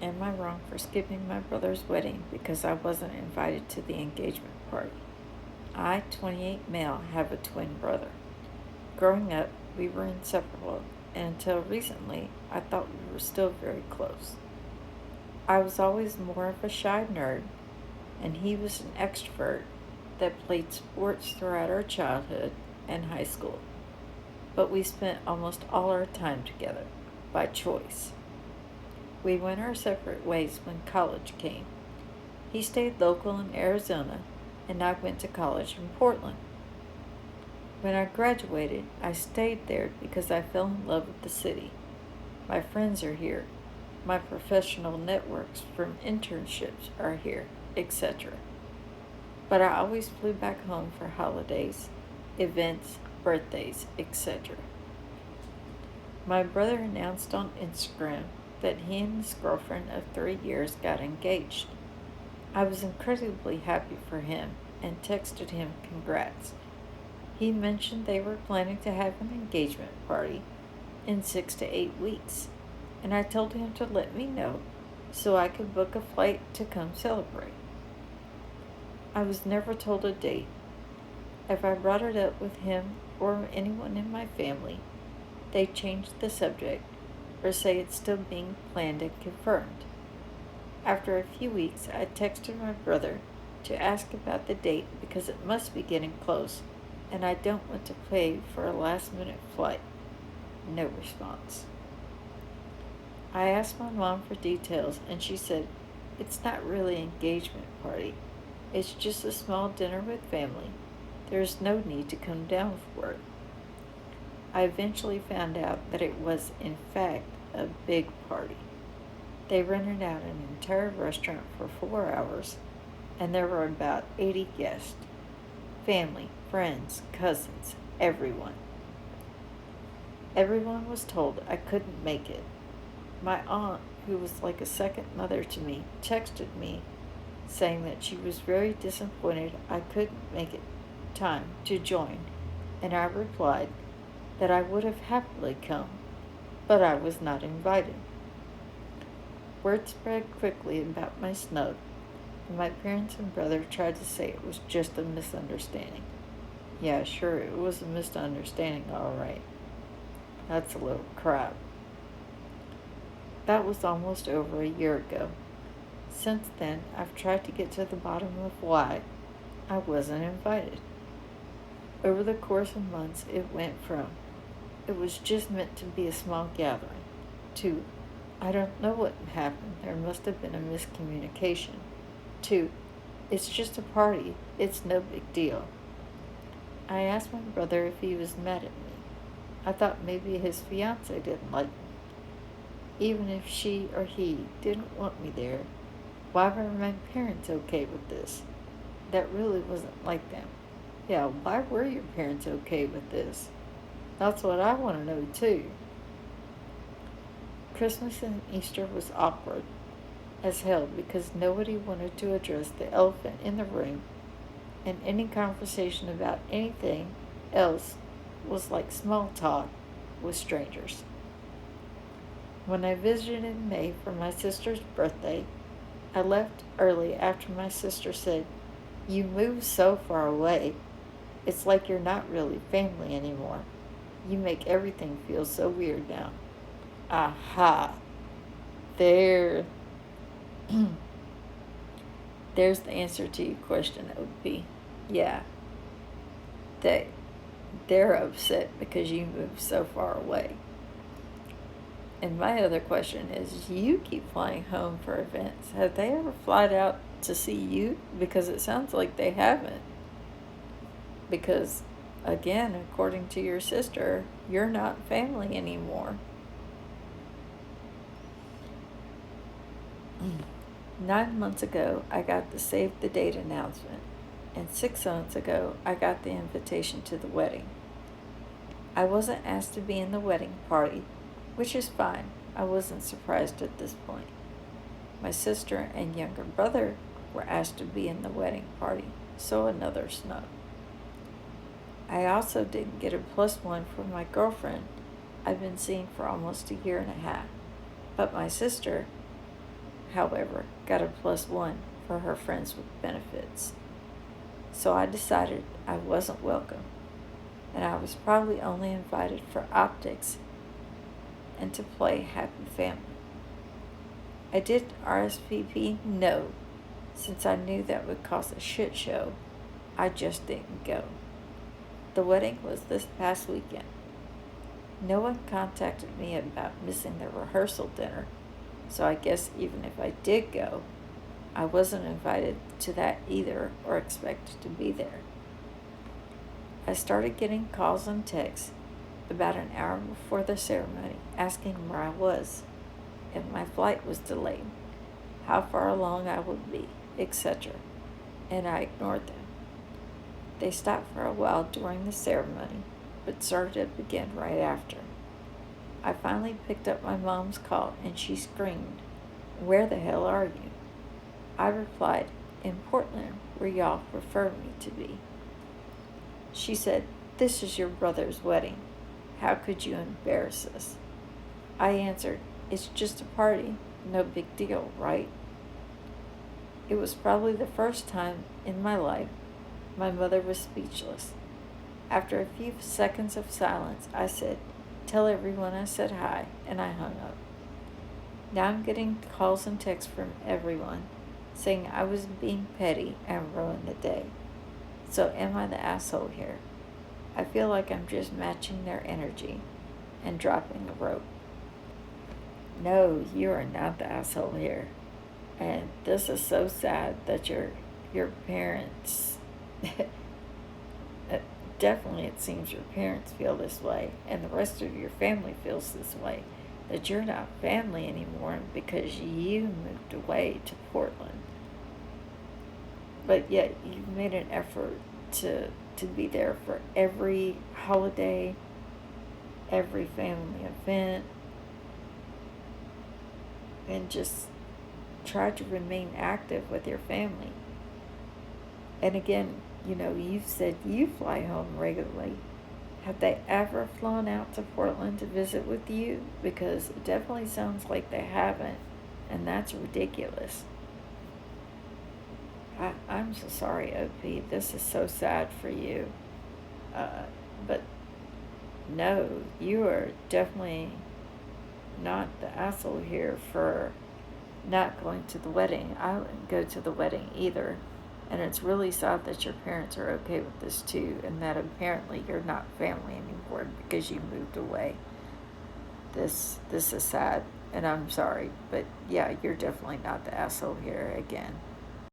Am I wrong for skipping my brother's wedding because I wasn't invited to the engagement party? I, 28 male, have a twin brother. Growing up, we were inseparable, and until recently, I thought we were still very close. I was always more of a shy nerd, and he was an extrovert that played sports throughout our childhood and high school. But we spent almost all our time together, by choice. We went our separate ways when college came. He stayed local in Arizona, and I went to college in Portland. When I graduated, I stayed there because I fell in love with the city. My friends are here. My professional networks from internships are here, etc. But I always flew back home for holidays, events, birthdays, etc. My brother announced on Instagram that he and his girlfriend of 3 years got engaged. I was incredibly happy for him and texted him congrats. He mentioned they were planning to have an engagement party in 6 to 8 weeks, and I told him to let me know so I could book a flight to come celebrate. I was never told a date. If I brought it up with him or anyone in my family, they change the subject or say it's still being planned and confirmed. After a few weeks, I texted my brother to ask about the date because it must be getting close and I don't want to pay for a last minute flight. No response. I asked my mom for details and she said it's not really an engagement party. It's just a small dinner with family. There is no need to come down for it. I eventually found out that it was, in fact, a big party. They rented out an entire restaurant for 4 hours, and there were about 80 guests family, friends, cousins, everyone. Everyone was told I couldn't make it. My aunt, who was like a second mother to me, texted me saying that she was very disappointed I couldn't make it time to join, and I replied that I would have happily come, but I was not invited. Word spread quickly about my snub, and my parents and brother tried to say it was just a misunderstanding. Yeah, sure, it was a misunderstanding, all right. That's a little crap. That was almost over a year ago. Since then, I've tried to get to the bottom of why I wasn't invited. Over the course of months, it went from, it was just meant to be a small gathering, to, I don't know what happened, there must have been a miscommunication, to, it's just a party, it's no big deal. I asked my brother if he was mad at me. I thought maybe his fiance didn't like me. Even if she or he didn't want me there, why were my parents okay with this? That really wasn't like them. Yeah, why were your parents okay with this? That's what I want to know too. Christmas and Easter was awkward as hell because nobody wanted to address the elephant in the room, and any conversation about anything else was like small talk with strangers. When I visited in May for my sister's birthday, I left early after my sister said, "You moved so far away. It's like you're not really family anymore. You make everything feel so weird now." Aha. There. There's the answer to your question, OP. Yeah. They, they're upset because you moved so far away. And my other question is, you keep flying home for events. Have they ever flied out to see you? Because it sounds like they haven't. Because, again, according to your sister, you're not family anymore. 9 months ago, I got the save the date announcement, and 6 months ago, I got the invitation to the wedding. I wasn't asked to be in the wedding party, which is fine. I wasn't surprised at this point. My sister and younger brother were asked to be in the wedding party, so another snub. I also didn't get a +1 from my girlfriend I've been seeing for almost a year and a half, but my sister however, got a +1 for her friends with benefits. So I decided I wasn't welcome, and I was probably only invited for optics and to play Happy Family. I did RSVP no, since I knew that would cause a shit show. I just didn't go. The wedding was this past weekend. No one contacted me about missing the rehearsal dinner, so I guess even if I did go, I wasn't invited to that either or expected to be there. I started getting calls and texts about an hour before the ceremony asking where I was, if my flight was delayed, how far along I would be, etc., and I ignored them. They stopped for a while during the ceremony, but started up again right after. I finally picked up my mom's call and she screamed, "Where the hell are you?" I replied, "In Portland, where y'all prefer me to be." She said, "This is your brother's wedding. How could you embarrass us?" I answered, "It's just a party. No big deal, right?" It was probably the first time in my life my mother was speechless. After a few seconds of silence, I said, "Tell everyone I said hi," and I hung up. Now I'm getting calls and texts from everyone saying I was being petty and ruined the day. So am I the asshole here? I feel like I'm just matching their energy and dropping the rope. No, you are not the asshole here. And this is so sad that your parents definitely it seems your parents feel this way and the rest of your family feels this way, that you're not family anymore because you moved away to Portland. But yet you've made an effort to be there for every holiday, every family event, and just try to remain active with your family. And again, you've said you fly home regularly. Have they ever flown out to Portland to visit with you? Because it definitely sounds like they haven't, and that's ridiculous. I'm so sorry, OP. This is so sad for you. But no, you are definitely not the asshole here for not going to the wedding. I wouldn't go to the wedding either. And it's really sad that your parents are okay with this too, and that apparently you're not family anymore because you moved away. This is sad, and I'm sorry, but yeah, you're definitely not the asshole here again.